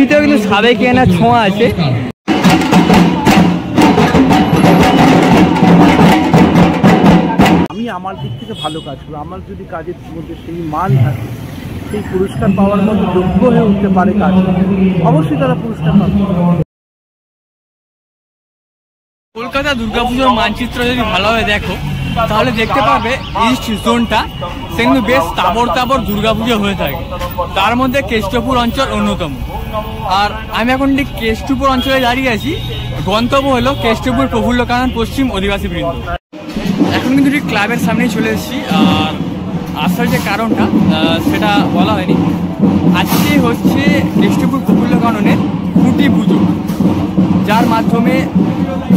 খুঁটিতেও কিন্তু সাবেকিয়ানা ছোঁয়া আছে। আমি আমার দিক থেকে ভালো কাজ করবো, আমার যদি কাজের মধ্যে সেই মান থাকে, সেই পুরস্কার পাওয়ার মতো যোগ্য হয়ে উঠতে পারে কাজ, অবশ্যই তারা পুরস্কার পাবে। কলকাতা দুর্গাপুজোর মানচিত্র যদি ভালোভাবে দেখো তাহলে দেখতে পাবে ইস্ট জোনটা সে কিন্তু বেশ তাবড় তাবড় দুর্গাপুজো হয়ে থাকে। তার মধ্যে কেষ্টপুর অঞ্চল অন্যতম। আর আমি এখন ঠিক কেষ্টপুর অঞ্চলে দাঁড়িয়ে আছি। গন্তব্য হলো কেষ্টপুর প্রফুল্লকানন পশ্চিম অধিবাসী বৃন্দ। এখন কিন্তু ঠিক ক্লাবের সামনেই চলে এসেছি। আর আসার যে কারণটা সেটা বলা হয়নি। আজকে হচ্ছে কেষ্টপুর প্রফুল্লকাননের খুঁটি পুজো, যার মাধ্যমে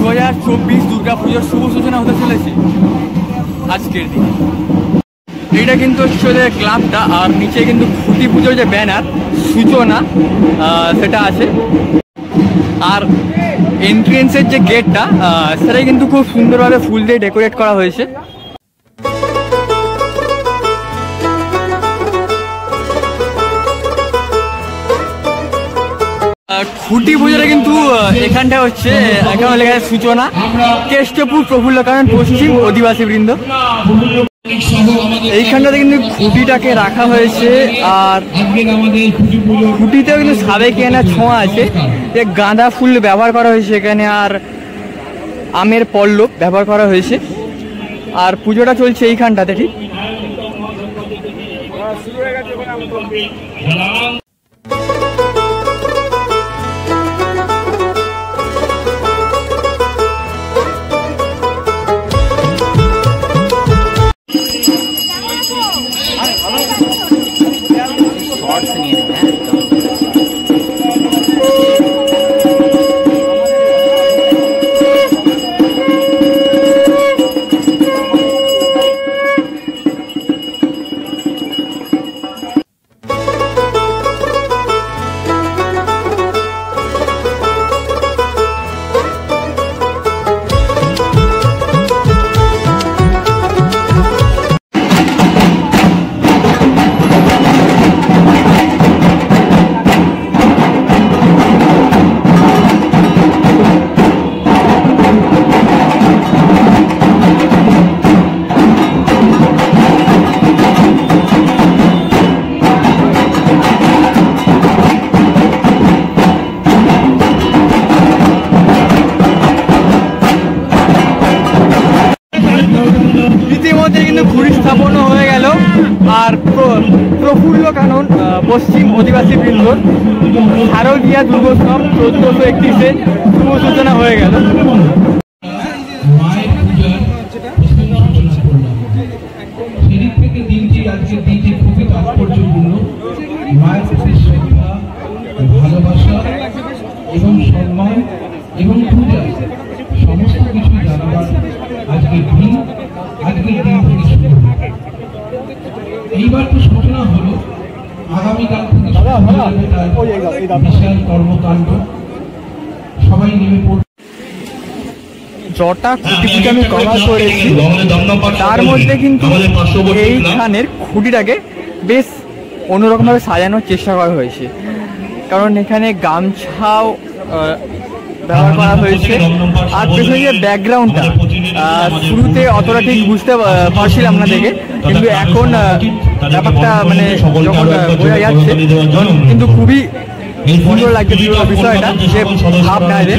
2024 দুর্গাপুজোর শুভ সূচনা হতে চলেছে আজকের দিন। এইটা কিন্তু হচ্ছে ওদের ক্লাবটা, আর নিচে কিন্তু খুঁটি পুজোর যে ব্যানার সূচনা সেটা আছে। আর এন্ট্রেন্সের যে গেটটা সেটা কিন্তু খুব সুন্দরভাবে ফুল দিয়ে ডেকোরেট করা হয়েছে। খুঁটি পুজোটা কিন্তু এখানটা হচ্ছে এখানে লেখা আছে সূচনা কেষ্টপুর প্রফুল্লকানন পশ্চিম অধিবাসী বৃন্দ। এইখানটাতে কিন্তু খুঁটিটাকে রাখা হয়েছে। আর খুঁটিতেও কিন্তু সাবেকিয়ানা ছোঁয়া আছে। গাঁদা ফুল ব্যবহার করা হয়েছে এখানে, আর আমের পল্লব ব্যবহার করা হয়েছে। আর পুজোটা চলছে এইখানটাতে ঠিক। আর প্রফুল্লকানন পশ্চিম অধিবাসী বৃন্দর শারদীয়া দুর্গোৎসব 1431-এ শুভ সূচনা হয়ে গেল। ভালোবাসা এবং সম্মান এবং পূজা সমস্ত কিছু জানাবার আজকের দিন থেকে শুরু। এইবার তো সূচনা হলো, আগামীকাল থেকে বিশাল কর্মকাণ্ড, সবাই নেমে পড়বে। যটা খুঁটি আমি কভার করেছি তার মধ্যে কিন্তু এইখানের খুঁটিটাকে বেশ অন্যরকমভাবে সাজানোর চেষ্টা করা হয়েছে। কারণ এখানে গামছাও ব্যবহার করা হয়েছে। আর পেছনে যে ব্যাকগ্রাউন্ডটা শুরুতে অতটা ঠিক বুঝতে পারছিলাম না দেখে, কিন্তু এখন ব্যাপারটা মানে যখন বোঝা যাচ্ছে কিন্তু খুবই সুন্দর লাগছে বিষয়টা, যে ভাব গায়ে।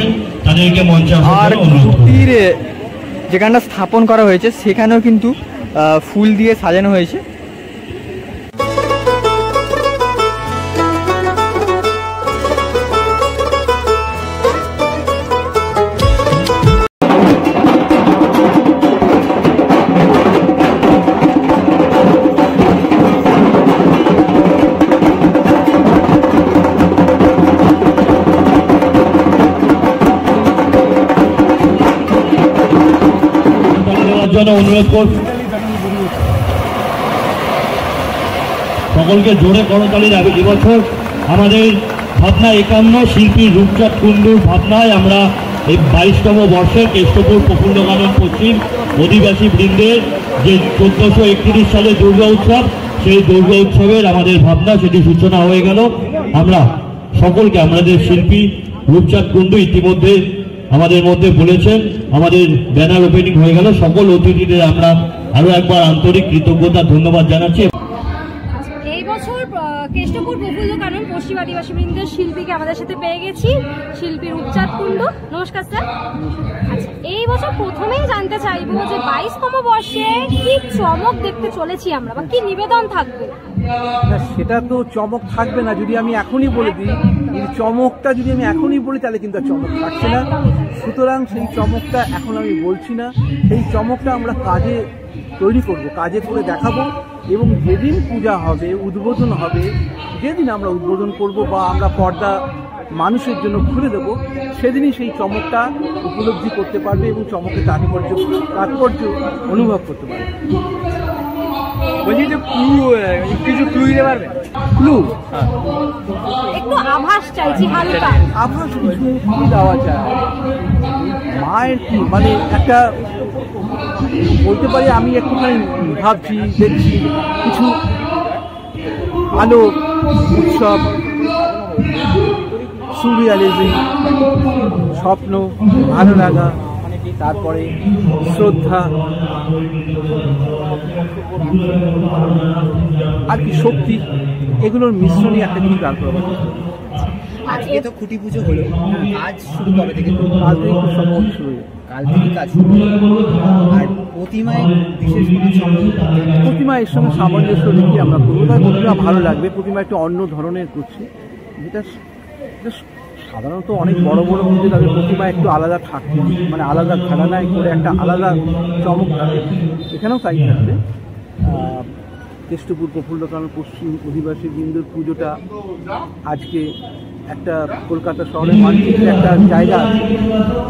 আর খুঁটির যেখানটা স্থাপন করা হয়েছে সেখানেও কিন্তু ফুল দিয়ে সাজানো হয়েছে। অনুরোধ করব সকলকে জোরে করতালি দাবি। এবছর আমাদের ভাবনা 51 শিল্পী রূপচাঁদ কুণ্ডুর ভাবনায় আমরা এই 22তম বর্ষে কেষ্টপুর প্রফুল্লকানন পশ্চিম অধিবাসী বৃন্দের যে 1431 সালে দুর্গা উৎসব, সেই দুর্গা উৎসবের আমাদের ভাবনা সেটি সূচনা হয়ে গেল। আমরা সকলকে আমাদের শিল্পী রূপচাঁদ কুণ্ডু ইতিমধ্যে আমাদের মধ্যে বলেছেন। আমাদের ব্যানার ওপেনিং হয়ে গেল। সকল অতিথিদের আমরা আরো একবার আন্তরিক কৃতজ্ঞতা ধন্যবাদ জানাচ্ছি। এই বছর কেষ্টপুর প্রফুল্ল কানন পশ্চিম আদিবাসী বৃন্দের শিল্পীকে আমাদের সাথে পেয়ে গেছি, শিল্পী রূপচাঁদ কুণ্ডু। নমস্কার স্যার। আচ্ছা, এই বছর প্রথমেই জানতে চাইবো যে 22তম বর্ষে কি চমক দেখতে চলেছি আমরা, বা কি নিবেদন থাকবে? সেটা তো চমক থাকবে না যদি আমি এখনই বলে দিই। চমকটা যদি আমি এখনই বলি তাহলে কিন্তু চমক থাকছে না। সুতরাং সেই চমকটা এখন আমি বলছি না। সেই চমকটা আমরা কাজে তৈরি করব, কাজে করে দেখাবো। এবং যেদিন পূজা হবে, উদ্বোধন হবে, যেদিন আমরা উদ্বোধন করব বা আমরা পর্দা মানুষের জন্য খুলে দেবো, সেদিনই সেই চমকটা উপলব্ধি করতে পারবে এবং চমকের তাৎপর্য অনুভব করতে পারবে। বলছি যে কিছু ক্লু দিতে পারবে? ক্লু একটু আভাস চাইছি, হালকা আভাস কিছু কি দেওয়া যায়? মায়ের কি মানে একটা বলতে পারি, আমি একটুখানি ভাবছি, দেখছি কিছু আলো উৎসব, সুরিয়ালিজম, স্বপ্ন, ভালো লাগা, তারপরে শ্রদ্ধা, আর কি শক্তি, এগুলোর মিশ্রণই একটা কিছু দাঁড় করা। আজকে তো খুঁটি পুজো হলো, কাজ শুরু কবে থেকে? কাল থেকে খুব সম্ভবত শুরু হয়ে কাল থেকে কাজ শুরু। আর প্রতিমায় বিশেষ কোনো প্রতিমা এর সঙ্গে সামঞ্জস্য রেখে আমরা করবো। তার প্রতিমা ভালো লাগবে। প্রতিমা একটু অন্য ধরনের করছি, যেটা সাধারণত অনেক বড় বড় মধ্যে তাদের প্রতিমা একটু আলাদা থাকবে, মানে আলাদা ঘাড়ানায় করে একটা আলাদা চমক থাকে। এখানেও তাই থাকবে। কেষ্টপুর প্রফুল্ল কানন পশ্চিম অধিবাসী বৃন্দের পুজোটা আজকে একটা কলকাতা শহরের মানচিত্রে একটা জায়গা আছে।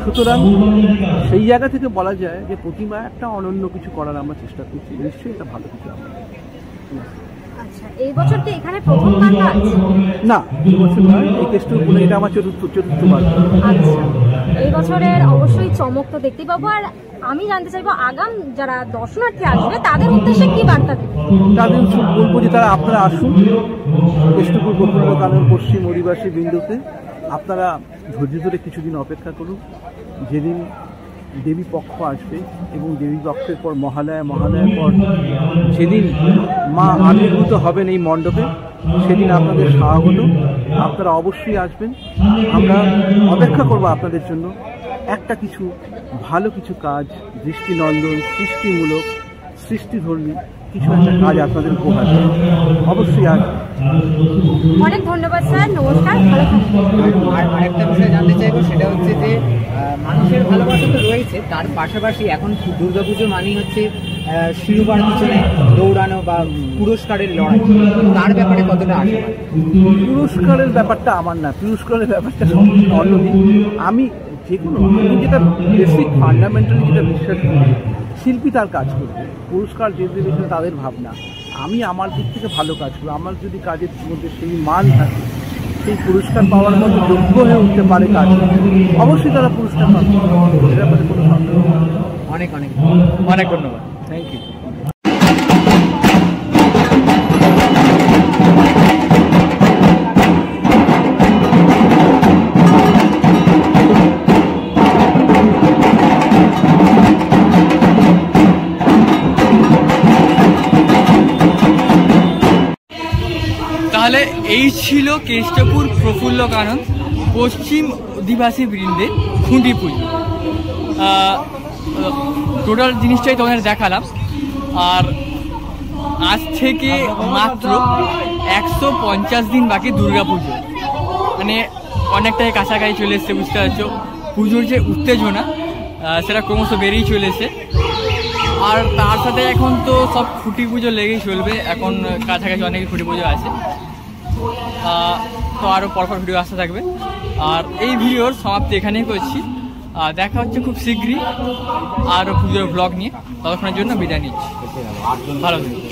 সুতরাং সেই জায়গা থেকে বলা যায় যে প্রতিমা একটা অনন্য কিছু করার আমরা চেষ্টা করছি। নিশ্চয়ই এটা ভালো কিছু আমরা। আচ্ছা, এই বছর কি এখানে প্রথমবার কাজ? না, এই বছর নয়, এই কেষ্টপুর এটা আমার চতুর্থবার। আচ্ছা, এই বছরের অবশ্যই চমক তো দেখতেই পাবো। আর আমি জানতে চাইবো, আগাম যারা দর্শনার্থী আসবে তাদের উদ্দেশ্যে কি বার্তা দেবে? তাদের বলবো যে তারা আপনারা আসুন কেষ্টপুর প্রফুল্ল কানন পশ্চিম অধিবাসী বিন্দুতে। আপনারা ধৈর্য ধরে কিছুদিন অপেক্ষা করুন। যেদিন দেবী পক্ষ আসবে এবং দেবী পক্ষের পর মহালয়ার পর যেদিন মা আবির্ভূত হবেন এই মণ্ডপে, সেদিন আপনাদের স্বাগত। আপনারা অবশ্যই আসবেন। আমরা অপেক্ষা করব আপনাদের জন্য। একটা কিছু ভালো কিছু কাজ, দৃষ্টিনন্দন, সৃষ্টিমূলক, সৃষ্টিধর্মী কিছু একটা কাজ আপনাদের উপহার অবশ্যই আসবে। অনেক ধন্যবাদ স্যার, নমস্কার, ভালো থাকবেন। আর আরেকটা বিষয় জানতে চাইবো, সেটা হচ্ছে যে মানুষের ভালোবাসা তো রয়েছে, তার পাশাপাশি এখন দুর্গাপুজো মানেই হচ্ছে শিরোপার পিছনে দৌড়ানো বা পুরস্কারের লড়াই। তার ব্যাপারে কতটা আশীর্বাদ? পুরস্কারের ব্যাপারটা আমার না, পুরস্কারের ব্যাপারটা সম্পূর্ণ অন্যদিন। আমি যেটা বেসিক ফান্ডামেন্টালি যেটা বিশ্বাস করি, শিল্পী তার কাজ করবে, পুরস্কার যে দেবে সেটা তাদের ভাবনা। আমি আমার দিক থেকে ভালো কাজ করবো। আমার যদি কাজের মধ্যে সেই মান থাকে, সেই পুরস্কার পাওয়ার মতো যোগ্য হয়ে উঠতে পারে কাজ, অবশ্যই তারা পুরস্কার পাবে। এর ব্যাপারে কোনো সন্দেহ নেই। অনেক অনেক অনেক ধন্যবাদ। Thank you. তাহলে এই ছিল কেষ্টপুর প্রফুল্ল কানন পশ্চিম অধিবাসী বৃন্দের খুঁটি পুজো। টোটাল জিনিসটাই তোমাদের দেখালাম। আর আজ থেকে মাত্র 150 দিন বাকি দুর্গাপুজো, মানে অনেকটাই কাছাকাছি চলে এসছে। বুঝতে পারছো পুজোর যে উত্তেজনা সেটা ক্রমশ বেড়েই চলেছে। আর তার সাথে এখন তো সব খুঁটি পুজো লেগেই চলবে। এখন কাছাকাছি অনেক খুঁটি পুজো আছে, তো আরও পরপর ভিডিও আসতে থাকবে। আর এই ভিডিওর সমাপ্তি এখানেই করছি। দেখা হচ্ছে খুব শীঘ্রই আরও পুজোর ব্লগ নিয়ে। ততক্ষণের জন্য বিদায় নিচ্ছি। ভালো থাকবে।